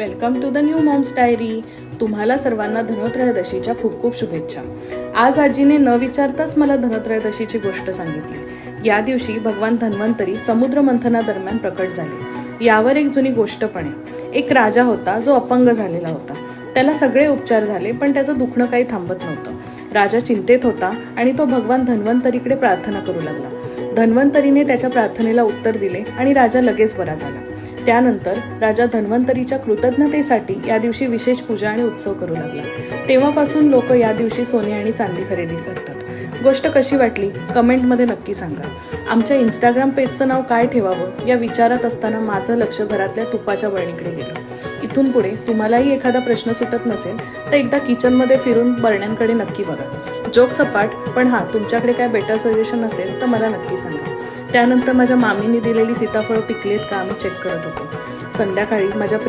Welcome to the new moms diary. तुम्हाला सर्वांना धनत्रयोदशीच्या खूप खूप शुभेच्छा. आज आजीने न विचारताच मला धनत्रयोदशीची गोष्ट सांगितली. या दिवशी भगवान धन्वंतरी समुद्र मंथनादरम्यान प्रकट झाले. यावर एक जुनी गोष्ट पण आहे. एक राजा होता जो अपंग झालेला होता. त्याला सगळे उपचार झाले पण त्याचं दुखणं काही थांबत नव्हतं. राजा चिंतेत होता आणि तो भगवान धन्वंतरीकडे प्रार्थना करू लागला. धन्वंतरीने त्याच्या प्रार्थनेला उत्तर दिले आणि राजा लगेच बरा झाला. त्यानंतर राजा धन्वंतरीच्या कृतज्ञतेसाठी या दिवशी विशेष पूजा आणि उत्सव करू लागला. तेव्हापासून लोक या दिवशी सोने आणि चांदी खरेदी करतात. गोष्ट कशी वाटली कमेंटमध्ये नक्की सांगा. आमच्या इंस्टाग्राम पेजचं नाव काय ठेवावं या विचारात असताना माझं लक्ष घरातल्या तुपाच्या बरणीकडे गेलं. इथून पुढे तुम्हालाही एखादा प्रश्न सुटत नसेल तर एकदा किचनमध्ये फिरून बरण्यांकडे नक्की बघा. जोक सपाट, पण हां, तुमच्याकडे काय बेटर सजेशन असेल तर मला नक्की सांगा. त्यानंतर माझ्या मामीने दिलेली सीताफळं पिकलेत का आम्ही चेक करत होतो. संध्याकाळी माझ्या